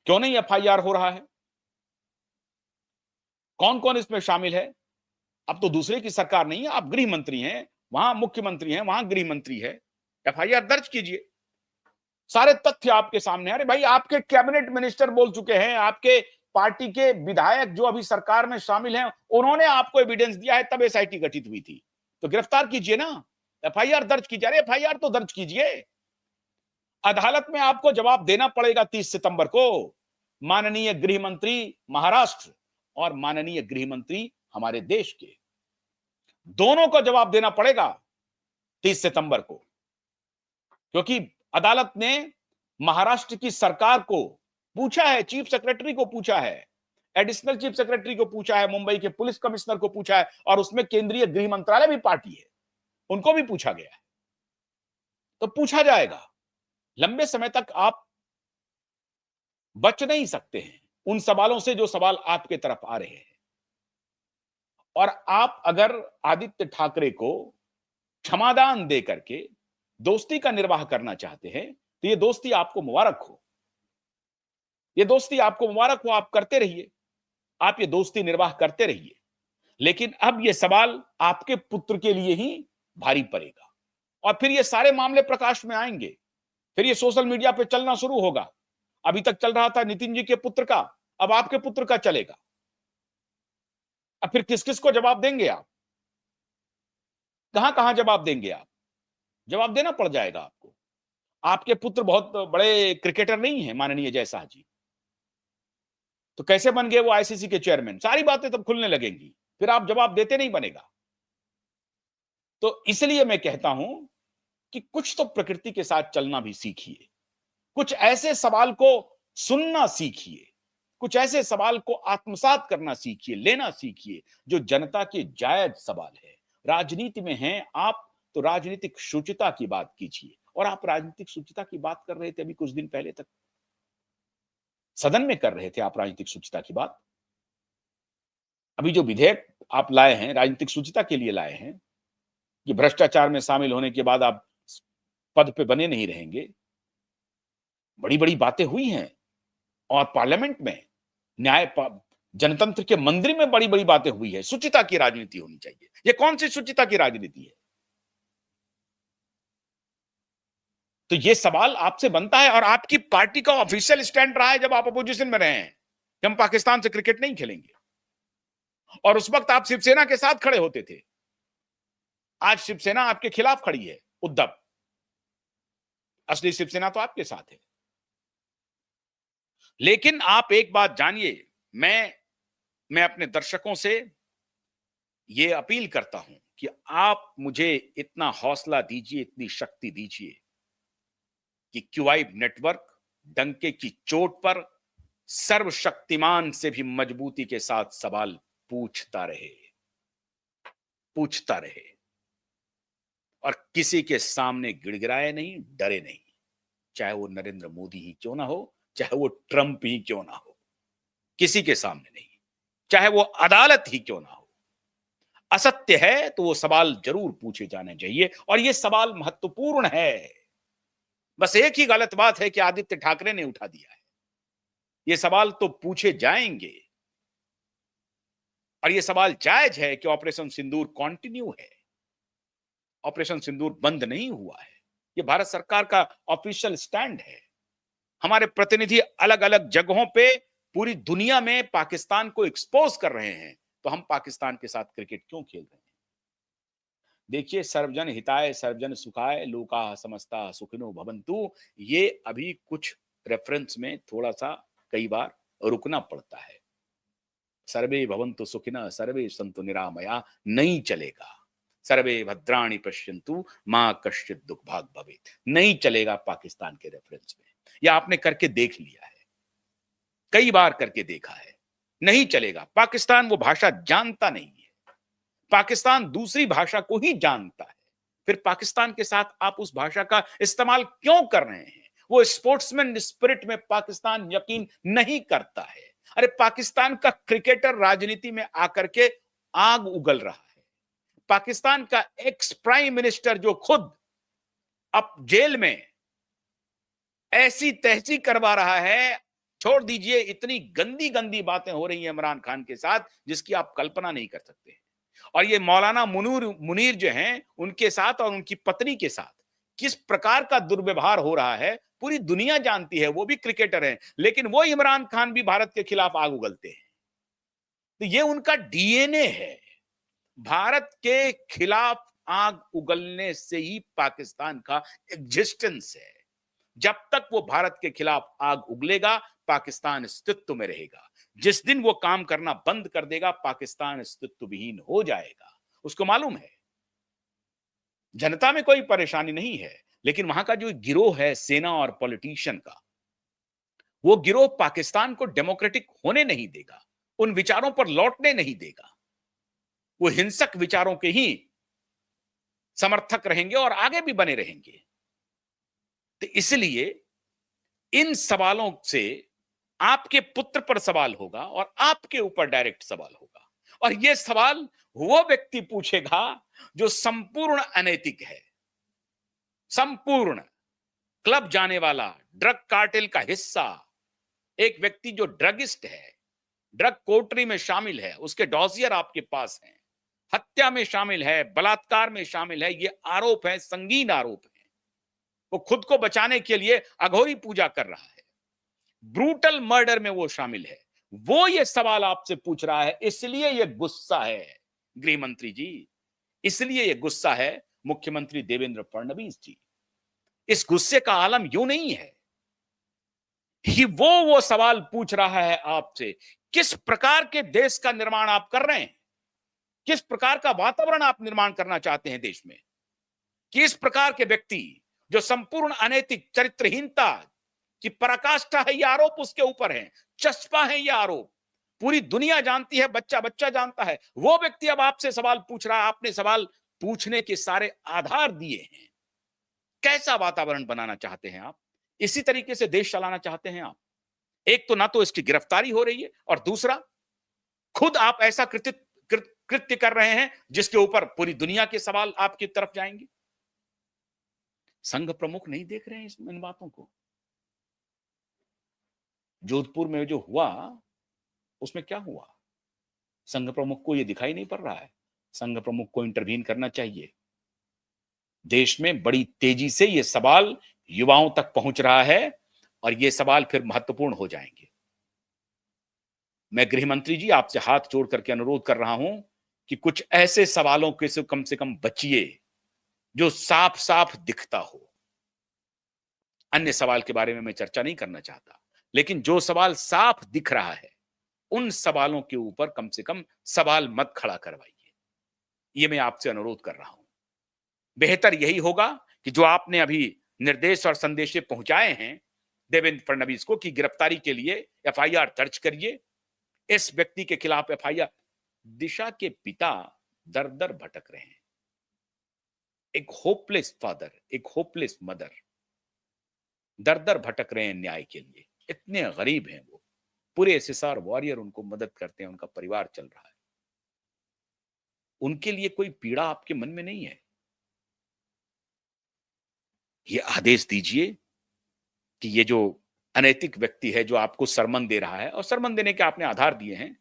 क्यों नहीं एफआईआर हो रहा है? कौन कौन इसमें शामिल है? अब तो दूसरे की सरकार नहीं है, आप गृह मंत्री हैं, वहां मुख्यमंत्री हैं, वहां गृह मंत्री है। एफआईआर दर्ज कीजिए। सारे तथ्य आपके सामने। अरे भाई, आपके कैबिनेट मिनिस्टर बोल चुके हैं, आपके पार्टी के विधायक जो अभी सरकार में शामिल हैं, उन्होंने आपको एविडेंस दिया है, तब एसआईटी गठित हुई थी। तो गिरफ्तार कीजिए ना, एफआईआर दर्ज कीजिए। अरे एफआईआर तो दर्ज कीजिए। अदालत में आपको जवाब देना पड़ेगा 30 सितंबर को। माननीय गृह मंत्री महाराष्ट्र और माननीय गृह मंत्री हमारे देश के, दोनों को जवाब देना पड़ेगा 30 सितंबर को, क्योंकि अदालत ने महाराष्ट्र की सरकार को पूछा है, चीफ सेक्रेटरी को पूछा है, एडिशनल चीफ सेक्रेटरी को पूछा है, मुंबई के पुलिस कमिश्नर को पूछा है, और उसमें केंद्रीय गृह मंत्रालय भी पार्टी है, उनको भी पूछा गया है। तो पूछा जाएगा। लंबे समय तक आप बच नहीं सकते हैं उन सवालों से जो सवाल आपके तरफ आ रहे हैं। और आप अगर आदित्य ठाकरे को क्षमादान दे करके दोस्ती का निर्वाह करना चाहते हैं, तो ये दोस्ती आपको मुबारक हो। ये दोस्ती आपको मुबारक हो, आप करते रहिए, आप ये दोस्ती निर्वाह करते रहिए। लेकिन अब ये सवाल आपके पुत्र के लिए ही भारी पड़ेगा, और फिर ये सारे मामले प्रकाश में आएंगे, फिर ये सोशल मीडिया पे चलना शुरू होगा। अभी तक चल रहा था नितिन जी के पुत्र का, अब आपके पुत्र का चलेगा। अब फिर किस किस को जवाब देंगे आप? कहां कहां जवाब देंगे आप? जवाब देना पड़ जाएगा आपको। आपके पुत्र बहुत बड़े क्रिकेटर नहीं है माननीय जय शाह जी, तो कैसे बन गए वो आईसीसी के चेयरमैन? सारी बातें तब खुलने लगेंगी, फिर आप जवाब देते नहीं बनेगा। तो इसलिए मैं कहता हूं कि कुछ तो प्रकृति के साथ चलना भी सीखिए, कुछ ऐसे सवाल को सुनना सीखिए, कुछ ऐसे सवाल को आत्मसात करना सीखिए, लेना सीखिए, जो जनता के जायज सवाल है। राजनीति में हैं आप, तो राजनीतिक शुचिता की बात कीजिए। और आप राजनीतिक शुचिता की बात कर रहे थे अभी कुछ दिन पहले तक, सदन में कर रहे थे आप राजनीतिक शुचिता की बात। अभी जो विधेयक आप लाए हैं राजनीतिक शुचिता के लिए लाए हैं, कि भ्रष्टाचार में शामिल होने के बाद आप पद पे बने नहीं रहेंगे। बड़ी बड़ी बातें हुई हैं, और पार्लियामेंट में जनतंत्र के मंदिर में बड़ी बड़ी बातें हुई है। शुचिता की राजनीति होनी चाहिए। ये कौन सी शुचिता की राजनीति है? तो ये सवाल आपसे बनता है। और आपकी पार्टी का ऑफिशियल स्टैंड रहा है जब आप अपोजिशन में रहे हैं कि हम पाकिस्तान से क्रिकेट नहीं खेलेंगे, और उस वक्त आप शिवसेना के साथ खड़े होते थे। आज शिवसेना आपके खिलाफ खड़ी है, उद्धव। असली शिवसेना तो आपके साथ है। लेकिन आप एक बात जानिए, मैं अपने दर्शकों से ये अपील करता हूं कि आप मुझे इतना हौसला दीजिए, इतनी शक्ति दीजिए कि क्यूआई नेटवर्क डंके की चोट पर सर्वशक्तिमान से भी मजबूती के साथ सवाल पूछता रहे, पूछता रहे, और किसी के सामने गिड़गिड़ाए नहीं, डरे नहीं। चाहे वो नरेंद्र मोदी ही क्यों ना हो, चाहे वो ट्रंप ही क्यों ना हो, किसी के सामने नहीं। चाहे वो अदालत ही क्यों ना हो, असत्य है तो वो सवाल जरूर पूछे जाने चाहिए। और ये सवाल महत्वपूर्ण है। बस एक ही गलत बात है कि आदित्य ठाकरे ने उठा दिया है। ये सवाल तो पूछे जाएंगे, और ये सवाल जायज है कि ऑपरेशन सिंदूर कंटिन्यू है, ऑपरेशन सिंदूर बंद नहीं हुआ है। ये भारत सरकार का ऑफिशियल स्टैंड है। हमारे प्रतिनिधि अलग अलग जगहों पे पूरी दुनिया में पाकिस्तान को एक्सपोज कर रहे हैं, तो हम पाकिस्तान के साथ क्रिकेट क्यों खेल रहे हैं? देखिए, सर्वजन हिताय सर्वजन सुखाय लोका समस्ता सुखिनो भवन्तु, ये अभी कुछ रेफरेंस में थोड़ा सा कई बार रुकना पड़ता है। सर्वे भवन्तु सुखिनः सर्वे सन्तु निरामया नहीं चलेगा। सर्वे भद्राणि पश्यन्तु मां कश्चित् दुख भाग भवेत् नहीं चलेगा पाकिस्तान के रेफरेंस में। यह आपने करके देख लिया है, कई बार करके देखा है, नहीं चलेगा। पाकिस्तान वो भाषा जानता नहीं है, पाकिस्तान दूसरी भाषा को ही जानता है। फिर पाकिस्तान के साथ आप उस भाषा का इस्तेमाल क्यों कर रहे हैं? वो स्पोर्ट्समैन स्पिरिट में पाकिस्तान यकीन नहीं करता है। अरे पाकिस्तान का क्रिकेटर राजनीति में आकर के आग उगल रहा है। पाकिस्तान का एक्स प्राइम मिनिस्टर जो खुद अब जेल में ऐसी तहसी करवा रहा है छोड़ दीजिए, इतनी गंदी गंदी बातें हो रही हैं इमरान खान के साथ जिसकी आप कल्पना नहीं कर सकते। और ये मौलाना मुनीर जो हैं उनके साथ और उनकी पत्नी के साथ किस प्रकार का दुर्व्यवहार हो रहा है पूरी दुनिया जानती है। वो भी क्रिकेटर हैं, लेकिन वो इमरान खान भी भारत के खिलाफ आग उगलते हैं। तो ये उनका डीएनए है। भारत के खिलाफ आग उगलने से ही पाकिस्तान का एग्जिस्टेंस है। जब तक वो भारत के खिलाफ आग उगलेगा, पाकिस्तान अस्तित्व में रहेगा। जिस दिन वो काम करना बंद कर देगा, पाकिस्तान अस्तित्व विहीन हो जाएगा। उसको मालूम है, जनता में कोई परेशानी नहीं है, लेकिन वहां का जो गिरोह है सेना और पॉलिटिशियन का, वो गिरोह पाकिस्तान को डेमोक्रेटिक होने नहीं देगा, उन विचारों पर लौटने नहीं देगा। वो हिंसक विचारों के ही समर्थक रहेंगे और आगे भी बने रहेंगे। तो इसलिए इन सवालों से आपके पुत्र पर सवाल होगा और आपके ऊपर डायरेक्ट सवाल होगा। और यह सवाल वो व्यक्ति पूछेगा जो संपूर्ण अनैतिक है, संपूर्ण क्लब जाने वाला, ड्रग कार्टेल का हिस्सा, एक व्यक्ति जो ड्रगिस्ट है, ड्रग कोटरी में शामिल है, उसके डॉसियर आपके पास हैं, हत्या में शामिल है, बलात्कार में शामिल है। ये आरोप है, संगीन आरोप है। वो खुद को बचाने के लिए अघोरी पूजा कर रहा है, ब्रूटल मर्डर में वो शामिल है। वो ये सवाल आपसे पूछ रहा है, इसलिए ये गुस्सा है गृह मंत्री जी, इसलिए ये गुस्सा है मुख्यमंत्री देवेंद्र फडणवीस जी। इस गुस्से का आलम यूं नहीं है कि वो सवाल पूछ रहा है आपसे, किस प्रकार के देश का निर्माण आप कर रहे हैं, किस प्रकार का वातावरण आप निर्माण करना चाहते हैं देश में। किस प्रकार के व्यक्ति जो संपूर्ण अनैतिक, चरित्रहीनता की पराकाष्ठा है, यह आरोप उसके ऊपर है, चस्पा है यह आरोप, पूरी दुनिया जानती है, बच्चा बच्चा जानता है। वो व्यक्ति अब आपसे सवाल पूछ रहा है। आपने सवाल पूछने के सारे आधार दिए हैं। कैसा वातावरण बनाना चाहते हैं आप? इसी तरीके से देश चलाना चाहते हैं आप? एक तो ना तो इसकी गिरफ्तारी हो रही है, और दूसरा खुद आप ऐसा कृत्य कर रहे हैं जिसके ऊपर पूरी दुनिया के सवाल आपकी तरफ जाएंगे। संघ प्रमुख नहीं देख रहे हैं इन बातों को। जोधपुर में जो हुआ उसमें क्या हुआ? संघ प्रमुख को यह दिखाई नहीं पड़ रहा है? संघ प्रमुख को इंटरवीन करना चाहिए। देश में बड़ी तेजी से यह सवाल युवाओं तक पहुंच रहा है और यह सवाल फिर महत्वपूर्ण हो जाएंगे। मैं गृह मंत्री जी आपसे हाथ जोड़ करके अनुरोध कर रहा हूं कि कुछ ऐसे सवालों के से कम बचिए जो साफ साफ दिखता हो। अन्य सवाल के बारे में मैं चर्चा नहीं करना चाहता, लेकिन जो सवाल साफ दिख रहा है उन सवालों के ऊपर कम से कम सवाल मत खड़ा करवाइए। यह मैं आपसे अनुरोध कर रहा हूं। बेहतर यही होगा कि जो आपने अभी निर्देश और संदेश पहुंचाए हैं देवेंद्र फडणवीस को कि गिरफ्तारी के लिए एफआईआर दर्ज करिए। इस व्यक्ति के खिलाफ एफआईआर। दिशा के पिता दर दर भटक रहे हैं, एक होपलेस फादर, एक होपलेस मदर दर दर भटक रहे हैं न्याय के लिए। इतने गरीब हैं वो, पूरे एसएसआर वॉरियर उनको मदद करते हैं, उनका परिवार चल रहा है। उनके लिए कोई पीड़ा आपके मन में नहीं है? ये आदेश दीजिए कि ये जो अनैतिक व्यक्ति है जो आपको सरमन दे रहा है, और सरमन देने के आपने आधार दिए हैं,